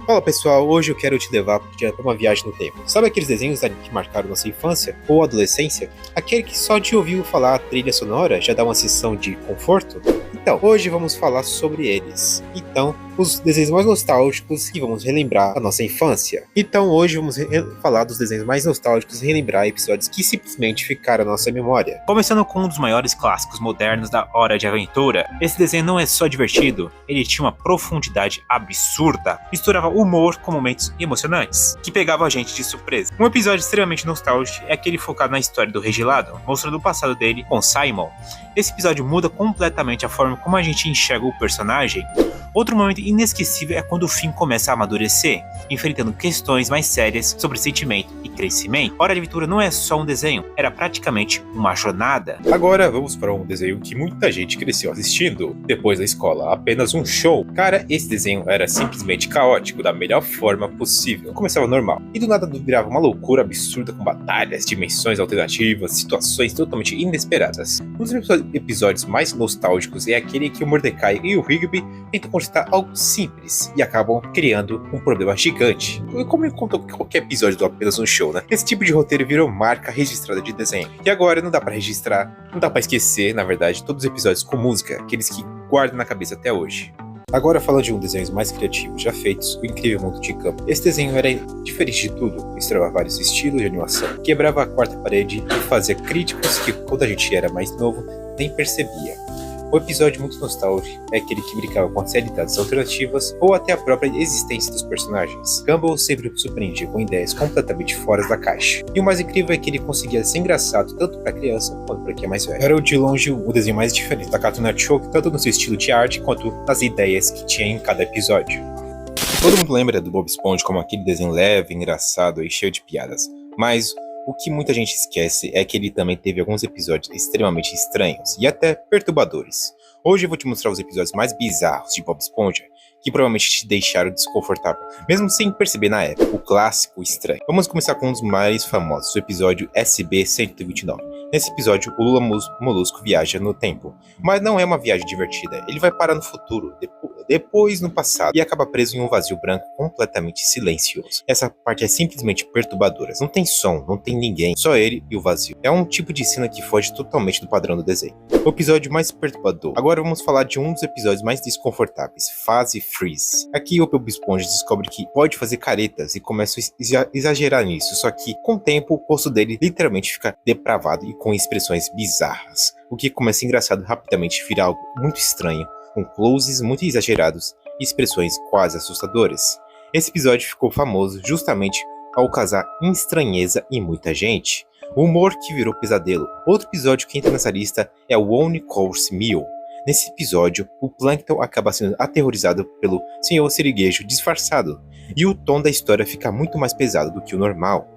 Fala pessoal, hoje eu quero te levar para uma viagem no tempo. Sabe aqueles desenhos que marcaram nossa infância ou adolescência? Aquele que só de ouvir falar a trilha sonora já dá uma sensação de conforto? Então, hoje vamos falar sobre eles. Então, os desenhos mais nostálgicos e vamos relembrar a nossa infância. Então, hoje vamos falar dos desenhos mais nostálgicos e relembrar episódios que simplesmente ficaram na nossa memória. Começando com um dos maiores clássicos modernos da Hora de Aventura, esse desenho não é só divertido, ele tinha uma profundidade absurda, misturava humor com momentos emocionantes, que pegava a gente de surpresa. Um episódio extremamente nostálgico é aquele focado na história do Rei Gelado, mostrando o passado dele com Simon. Esse episódio muda completamente a forma como a gente enxerga o personagem. Outro momento inesquecível é quando o Finn começa a amadurecer, enfrentando questões mais sérias sobre sentimento e crescimento. Hora de Aventura não é só um desenho, era praticamente uma jornada. Agora vamos para um desenho que muita gente cresceu assistindo depois da escola, apenas um show. Cara, esse desenho era simplesmente caótico, da melhor forma possível. Começava normal, e do nada virava uma loucura absurda com batalhas, dimensões alternativas, situações totalmente inesperadas. Um dos episódios mais nostálgicos é aquele que o Mordecai e o Rigby tentam consertar algo simples e acabam criando um problema gigante. Como conta qualquer episódio do apenas um show, né? Esse tipo de roteiro virou marca registrada de desenho. E agora não dá pra registrar, não dá pra esquecer, na verdade, todos os episódios com música, aqueles que guardam na cabeça até hoje. Agora falando de um dos desenhos mais criativos já feitos, O Incrível Mundo de Gumball. Esse desenho era diferente de tudo, misturava vários estilos de animação, quebrava a quarta parede e fazia críticas que quando a gente era mais novo nem percebia. Um episódio muito nostálgico é aquele que brincava com as realidades alternativas ou até a própria existência dos personagens. Gumball sempre surpreendia com ideias completamente fora da caixa. E o mais incrível é que ele conseguia ser engraçado tanto para criança quanto para quem é mais velho. Era de longe o desenho mais diferente da Cartoon Network, tanto no seu estilo de arte quanto nas ideias que tinha em cada episódio. Todo mundo lembra do Bob Esponja como aquele desenho leve, engraçado e cheio de piadas, mas o que muita gente esquece é que ele também teve alguns episódios extremamente estranhos e até perturbadores. Hoje eu vou te mostrar os episódios mais bizarros de Bob Esponja, que provavelmente te deixaram desconfortável, mesmo sem perceber na época, o clássico estranho. Vamos começar com um dos mais famosos, o episódio SB-129. Nesse episódio, o Lula Molusco viaja no tempo, mas não é uma viagem divertida. Ele vai parar no futuro, depois no passado, e acaba preso em um vazio branco completamente silencioso. Essa parte é simplesmente perturbadora. Não tem som, não tem ninguém, só ele e o vazio. É um tipo de cena que foge totalmente do padrão do desenho. O episódio mais perturbador. Agora vamos falar de um dos episódios mais desconfortáveis, Fase Freeze. Aqui o Bob Esponja descobre que pode fazer caretas e começa a exagerar nisso, só que com o tempo o rosto dele literalmente fica depravado e com expressões bizarras, o que começa engraçado rapidamente vira algo muito estranho, com closes muito exagerados e expressões quase assustadoras. Esse episódio ficou famoso justamente ao causar estranheza em muita gente. O humor que virou pesadelo. Outro episódio que entra nessa lista é o One Course Meal. Nesse episódio, o Plankton acaba sendo aterrorizado pelo Sr. Siriguejo disfarçado, e o tom da história fica muito mais pesado do que o normal.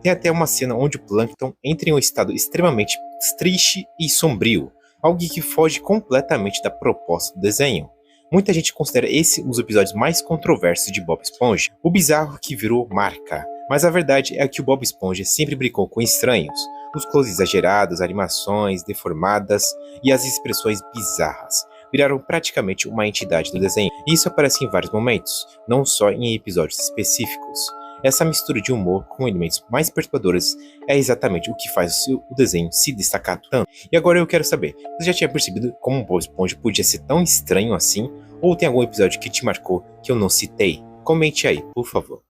Tem até uma cena onde o Plankton entra em um estado extremamente triste e sombrio, algo que foge completamente da proposta do desenho. Muita gente considera esse um dos episódios mais controversos de Bob Esponja, o bizarro que virou marca. Mas a verdade é que o Bob Esponja sempre brincou com estranhos, os closes exagerados, animações deformadas e as expressões bizarras viraram praticamente uma entidade do desenho. E isso aparece em vários momentos, não só em episódios específicos. Essa mistura de humor com elementos mais perturbadores é exatamente o que faz o desenho se destacar tanto. E agora eu quero saber, você já tinha percebido como o Bob Esponja podia ser tão estranho assim? Ou tem algum episódio que te marcou que eu não citei? Comente aí, por favor.